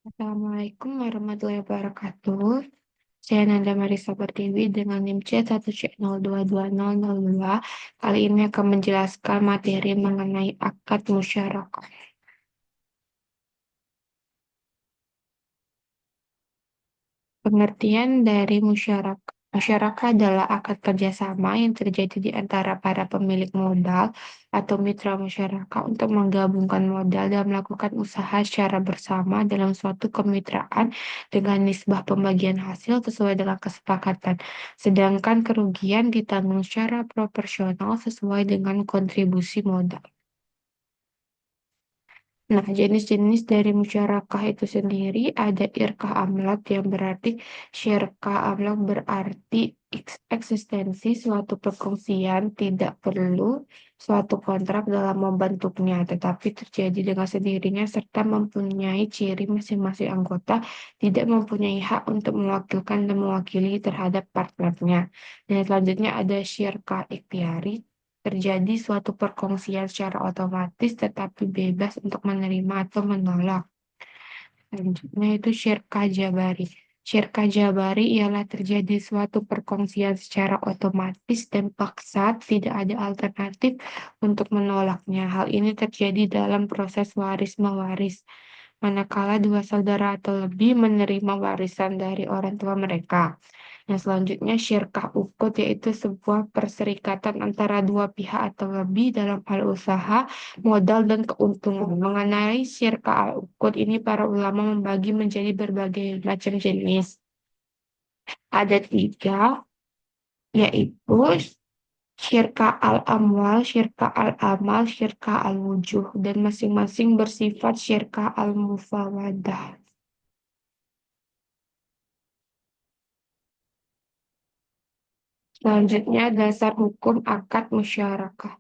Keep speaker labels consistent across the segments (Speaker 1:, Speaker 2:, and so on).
Speaker 1: Assalamualaikum warahmatullahi wabarakatuh. Saya Nanda Marisa Pertiwi dengan NIM C1C022002. Kali ini akan menjelaskan materi mengenai akad musyarakah. Pengertian dari musyarakah. Musyarakah adalah akad kerjasama yang terjadi di antara para pemilik modal atau mitra musyarakah untuk menggabungkan modal dan melakukan usaha secara bersama dalam suatu kemitraan dengan nisbah pembagian hasil sesuai dengan kesepakatan. Sedangkan kerugian ditanggung secara proporsional sesuai dengan kontribusi modal. Nah, jenis-jenis dari musyarakah itu sendiri ada irkah amlak yang berarti syirkah amlak berarti eksistensi suatu perkongsian tidak perlu suatu kontrak dalam membentuknya, tetapi terjadi dengan sendirinya serta mempunyai ciri masing-masing anggota tidak mempunyai hak untuk mewakilkan dan mewakili terhadap partnernya. Dan selanjutnya ada syirkah ikhtiari terjadi suatu perkongsian secara otomatis tetapi bebas untuk menerima atau menolak. Selanjutnya itu syirkah jabari. Syirkah jabari ialah terjadi suatu perkongsian secara otomatis dan paksa, tidak ada alternatif untuk menolaknya. Hal ini terjadi dalam proses waris mewaris, manakala dua saudara atau lebih menerima warisan dari orang tua mereka. Yang selanjutnya syirkah ukut yaitu sebuah perserikatan antara dua pihak atau lebih dalam hal usaha, modal, dan keuntungan. Mengenai syirkah al-ukut ini para ulama membagi menjadi berbagai macam jenis. Ada tiga, yaitu syirkah al-amwal, syirkah al-amal, syirkah al-wujuh, dan masing-masing bersifat syirkah al-mufawadah. Selanjutnya, dasar hukum akad musyarakah.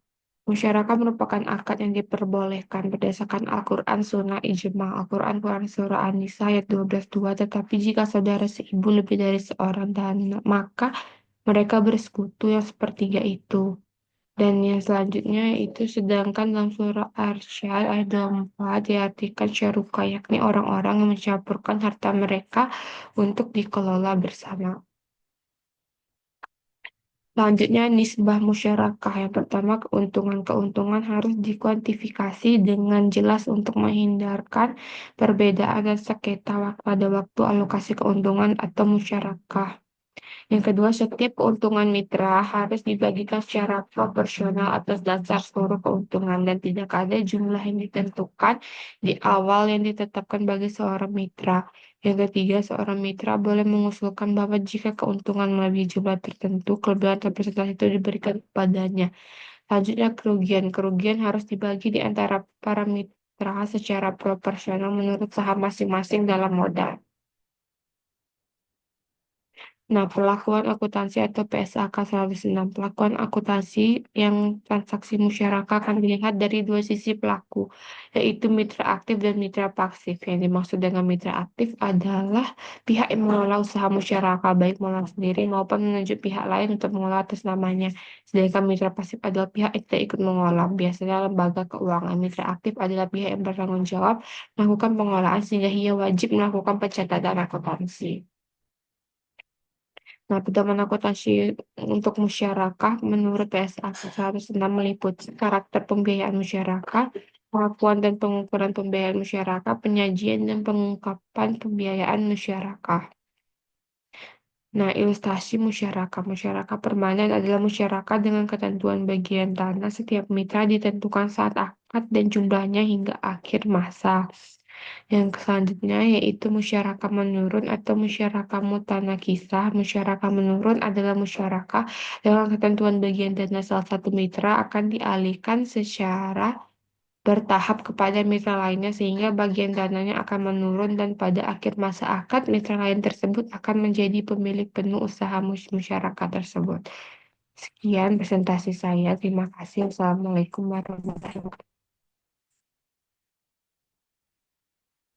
Speaker 1: Musyarakah merupakan akad yang diperbolehkan berdasarkan Al-Quran, Sunnah, Ijma. Al-Quran, Quran Surah An-Nisa ayat 12:2. Tetapi jika saudara seibu lebih dari seorang dan maka mereka bersekutu yang sepertiga itu. Dan yang selanjutnya itu sedangkan dalam surah Ar-Syad ayat 24 diartikan syaruka, yakni orang-orang yang mencampurkan harta mereka untuk dikelola bersama. Selanjutnya, nisbah musyarakah. Yang pertama, keuntungan-keuntungan harus dikuantifikasi dengan jelas untuk menghindarkan perbedaan dan sengketa pada waktu alokasi keuntungan atau musyarakah. Yang kedua, setiap keuntungan mitra harus dibagikan secara proporsional atas dasar seluruh keuntungan dan tidak ada jumlah yang ditentukan di awal yang ditetapkan bagi seorang mitra. Yang ketiga, seorang mitra boleh mengusulkan bahwa jika keuntungan melebihi jumlah tertentu, kelebihan atau persentase itu diberikan kepadanya. Selanjutnya, kerugian. Kerugian harus dibagi di antara para mitra secara proporsional menurut saham masing-masing dalam modal. Nah, pelakuan akuntansi atau PSAK 106. Pelakuan akuntansi yang transaksi musyarakah akan dilihat dari dua sisi pelaku, yaitu mitra aktif dan mitra pasif. Yang dimaksud dengan mitra aktif adalah pihak yang mengelola usaha musyarakah, baik mengelola sendiri maupun menunjuk pihak lain untuk mengelola atas namanya. Sedangkan mitra pasif adalah pihak yang tidak ikut mengelola, biasanya lembaga keuangan. Mitra aktif adalah pihak yang bertanggung jawab melakukan pengelolaan sehingga ia wajib melakukan pencatatan akuntansi. Nah, pedoman akuntansi untuk musyarakah menurut PSA 106 meliputi karakter pembiayaan musyarakah, pengakuan dan pengukuran pembiayaan musyarakah, penyajian dan pengungkapan pembiayaan musyarakah. Nah, ilustrasi musyarakah. Musyarakah permanen adalah musyarakah dengan ketentuan bagian tanah setiap mitra ditentukan saat akad dan jumlahnya hingga akhir masa. Yang selanjutnya yaitu musyarakah menurun atau musyarakah mutanakisah. Musyarakah menurun adalah musyarakah dengan ketentuan bagian dana salah satu mitra akan dialihkan secara bertahap kepada mitra lainnya sehingga bagian dananya akan menurun dan pada akhir masa akad mitra lain tersebut akan menjadi pemilik penuh usaha musyarakah tersebut. Sekian presentasi saya. Terima kasih. Wassalamualaikum warahmatullahi wabarakatuh.